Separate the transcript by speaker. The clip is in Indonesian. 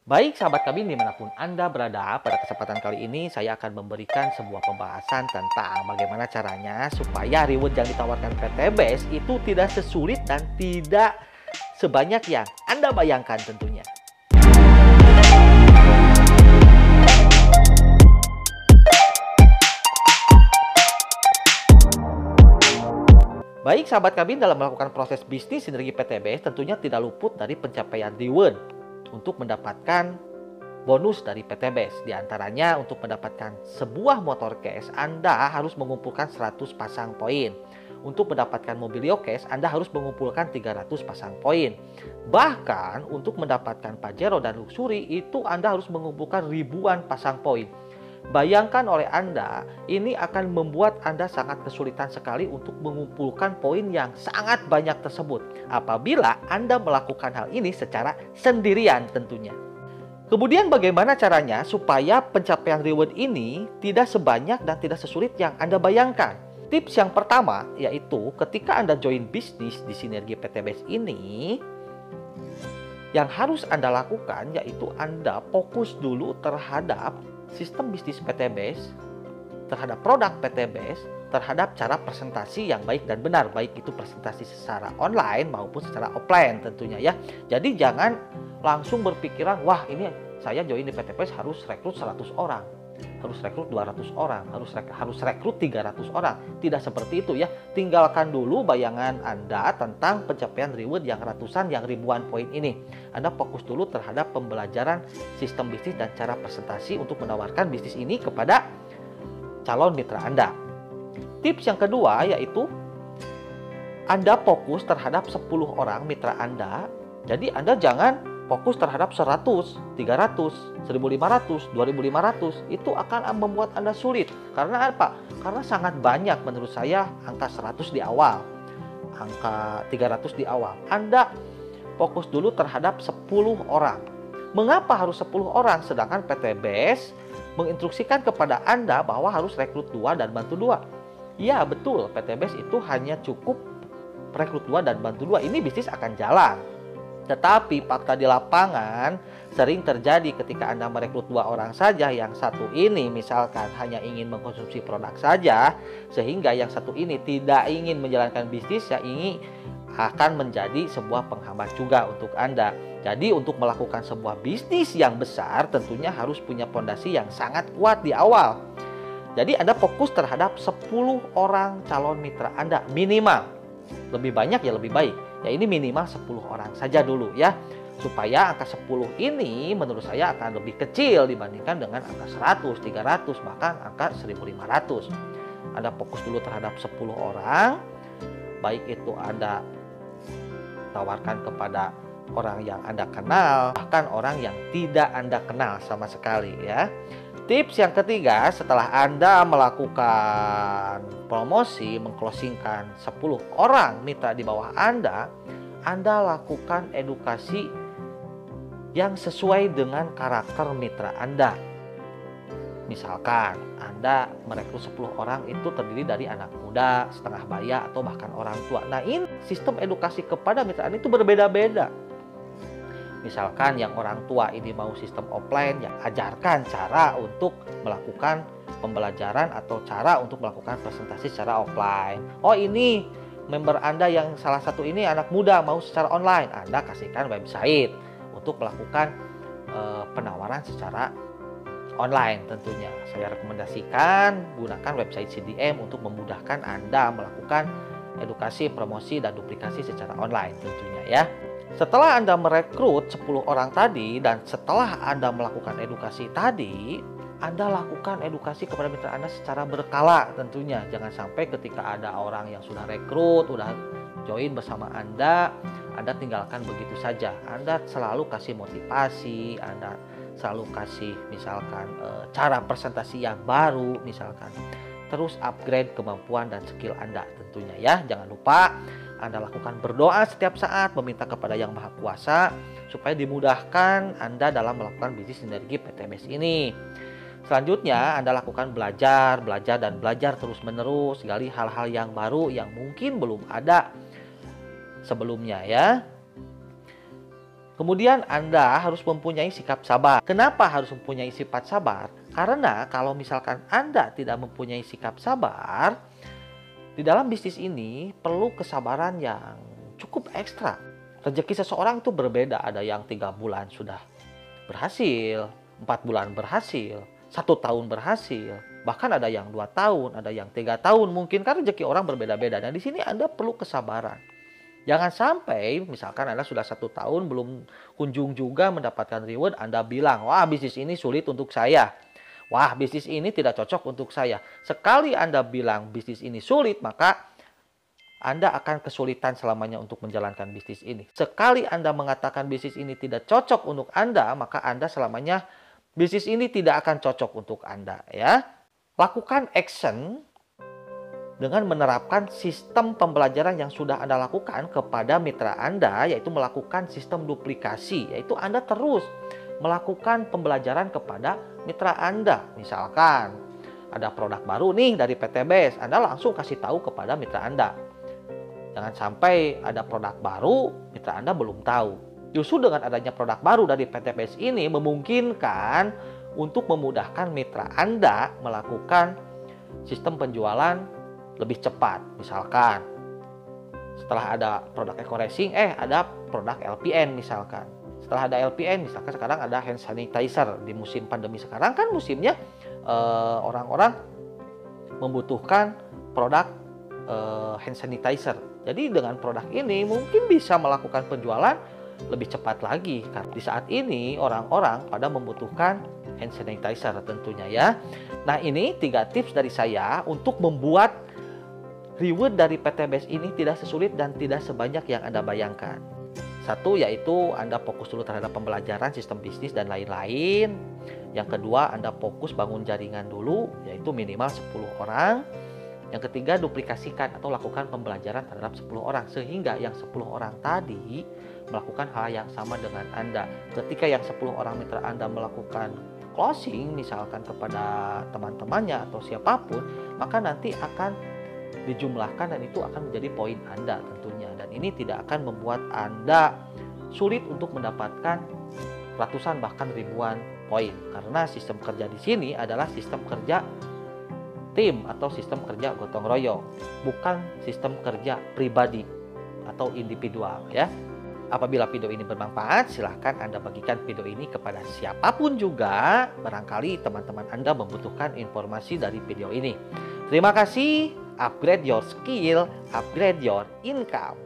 Speaker 1: Baik sahabat kami dimanapun Anda berada, pada kesempatan kali ini saya akan memberikan sebuah pembahasan tentang bagaimana caranya supaya reward yang ditawarkan PT Base itu tidak sesulit dan tidak sebanyak yang Anda bayangkan tentunya. Baik sahabat kami, dalam melakukan proses bisnis sinergi PT Base tentunya tidak luput dari pencapaian reward untuk mendapatkan bonus dari PT Base. Di antaranya untuk mendapatkan sebuah motor cash, Anda harus mengumpulkan 100 pasang poin. Untuk mendapatkan Mobilio Cash, Anda harus mengumpulkan 300 pasang poin. Bahkan untuk mendapatkan Pajero dan Luxury itu Anda harus mengumpulkan ribuan pasang poin. Bayangkan oleh Anda, ini akan membuat Anda sangat kesulitan sekali untuk mengumpulkan poin yang sangat banyak tersebut apabila Anda melakukan hal ini secara sendirian tentunya. Kemudian bagaimana caranya supaya pencapaian reward ini tidak sebanyak dan tidak sesulit yang Anda bayangkan? Tips yang pertama yaitu ketika Anda join bisnis di Sinergi PT Base ini, yang harus Anda lakukan yaitu Anda fokus dulu terhadap sistem bisnis PT Base, terhadap produk PT Base, terhadap cara presentasi yang baik dan benar, baik itu presentasi secara online maupun secara offline tentunya ya. Jadi jangan langsung berpikiran, wah ini saya join di PT Base harus rekrut 100 orang, harus rekrut 200 orang, harus rekrut 300 orang. Tidak seperti itu ya. Tinggalkan dulu bayangan Anda tentang pencapaian reward yang ratusan, yang ribuan poin ini. Anda fokus dulu terhadap pembelajaran sistem bisnis dan cara presentasi untuk menawarkan bisnis ini kepada calon mitra Anda. Tips yang kedua yaitu Anda fokus terhadap 10 orang mitra Anda. Jadi Anda jangan fokus terhadap 100, 300, 1500, 2500. Itu akan membuat Anda sulit. Karena apa? Karena sangat banyak menurut saya angka 100 di awal, angka 300 di awal. Anda fokus dulu terhadap 10 orang. Mengapa harus 10 orang? Sedangkan PT Base menginstruksikan kepada Anda bahwa harus rekrut 2 dan bantu 2. Ya betul, PT Base itu hanya cukup rekrut 2 dan bantu 2. Ini bisnis akan jalan. Tetapi fakta di lapangan sering terjadi ketika Anda merekrut 2 orang saja, yang satu ini misalkan hanya ingin mengkonsumsi produk saja, sehingga yang satu ini tidak ingin menjalankan bisnis, yang ini akan menjadi sebuah penghambat juga untuk Anda. Jadi untuk melakukan sebuah bisnis yang besar tentunya harus punya fondasi yang sangat kuat di awal. Jadi Anda fokus terhadap 10 orang calon mitra Anda minimal. Lebih banyak ya lebih baik. Ya ini minimal 10 orang saja dulu ya. Supaya angka 10 ini menurut saya akan lebih kecil dibandingkan dengan angka 100, 300, bahkan angka 1500. Anda fokus dulu terhadap 10 orang. Baik itu Anda tawarkan kepada orang yang Anda kenal, bahkan orang yang tidak Anda kenal sama sekali ya. Tips yang ketiga, setelah Anda melakukan promosi, mengclosingkan 10 orang mitra di bawah Anda lakukan edukasi yang sesuai dengan karakter mitra Anda. Misalkan Anda merekrut 10 orang itu terdiri dari anak muda, setengah baya, atau bahkan orang tua. Nah ini sistem edukasi kepada mitra Anda itu berbeda-beda. Misalkan yang orang tua ini mau sistem offline, ya ajarkan cara untuk melakukan pembelajaran atau cara untuk melakukan presentasi secara offline. Oh ini member Anda yang salah satu ini anak muda mau secara online, Anda kasihkan website untuk melakukan penawaran secara online tentunya. Saya rekomendasikan gunakan website CDM untuk memudahkan Anda melakukan edukasi, promosi, dan duplikasi secara online tentunya ya. Setelah Anda merekrut 10 orang tadi dan setelah Anda melakukan edukasi tadi, Anda lakukan edukasi kepada mitra Anda secara berkala tentunya. Jangan sampai ketika ada orang yang sudah rekrut, sudah join bersama Anda tinggalkan begitu saja. Anda selalu kasih motivasi, Anda selalu kasih misalkan cara presentasi yang baru misalkan. Terus upgrade kemampuan dan skill Anda tentunya ya. Jangan lupa Anda lakukan berdoa setiap saat, meminta kepada Yang Maha Kuasa supaya dimudahkan Anda dalam melakukan bisnis sinergi PT Base ini. Selanjutnya Anda lakukan belajar terus-menerus, gali hal-hal yang baru yang mungkin belum ada sebelumnya ya. Kemudian Anda harus mempunyai sikap sabar. Kenapa harus mempunyai sifat sabar? Karena kalau misalkan Anda tidak mempunyai sikap sabar, di dalam bisnis ini perlu kesabaran yang cukup ekstra. Rezeki seseorang itu berbeda. Ada yang 3 bulan sudah berhasil, 4 bulan berhasil, 1 tahun berhasil. Bahkan ada yang 2 tahun, ada yang 3 tahun. Mungkin kan rezeki orang berbeda-beda. Dan di sini Anda perlu kesabaran. Jangan sampai misalkan Anda sudah 1 tahun belum kunjung juga mendapatkan reward, Anda bilang, wah bisnis ini sulit untuk saya. Wah bisnis ini tidak cocok untuk saya. Sekali Anda bilang bisnis ini sulit, maka Anda akan kesulitan selamanya untuk menjalankan bisnis ini. Sekali Anda mengatakan bisnis ini tidak cocok untuk Anda, maka Anda selamanya bisnis ini tidak akan cocok untuk Anda. Ya, lakukan action dengan menerapkan sistem pembelajaran yang sudah Anda lakukan kepada mitra Anda, yaitu melakukan sistem duplikasi, yaitu Anda terus melakukan pembelajaran kepada mitra Anda. Misalkan ada produk baru nih dari PTBS, Anda langsung kasih tahu kepada mitra Anda. Jangan sampai ada produk baru, mitra Anda belum tahu. Justru dengan adanya produk baru dari PTBS ini memungkinkan untuk memudahkan mitra Anda melakukan sistem penjualan lebih cepat. Misalkan setelah ada produk Eco Racing, ada produk LPN misalkan. Setelah ada LPN, misalkan sekarang ada hand sanitizer. Di musim pandemi sekarang kan musimnya orang-orang membutuhkan produk hand sanitizer. Jadi dengan produk ini mungkin bisa melakukan penjualan lebih cepat lagi. Karena di saat ini orang-orang pada membutuhkan hand sanitizer tentunya ya. Nah ini 3 tips dari saya untuk membuat reward dari PTBS ini tidak sesulit dan tidak sebanyak yang Anda bayangkan. 1 yaitu Anda fokus dulu terhadap pembelajaran sistem bisnis dan lain-lain. Yang kedua, Anda fokus bangun jaringan dulu, yaitu minimal 10 orang. Yang ketiga, duplikasikan atau lakukan pembelajaran terhadap 10 orang. Sehingga yang 10 orang tadi melakukan hal yang sama dengan Anda. Ketika yang 10 orang mitra Anda melakukan closing, misalkan kepada teman-temannya atau siapapun, maka nanti akan dijumlahkan dan itu akan menjadi poin Anda tentunya. Dan ini tidak akan membuat Anda sulit untuk mendapatkan ratusan bahkan ribuan poin. Karena sistem kerja di sini adalah sistem kerja tim atau sistem kerja gotong royong, bukan sistem kerja pribadi atau individual ya. Apabila video ini bermanfaat, silahkan Anda bagikan video ini kepada siapapun juga. Barangkali teman-teman Anda membutuhkan informasi dari video ini. Terima kasih. Upgrade your skill, upgrade your income.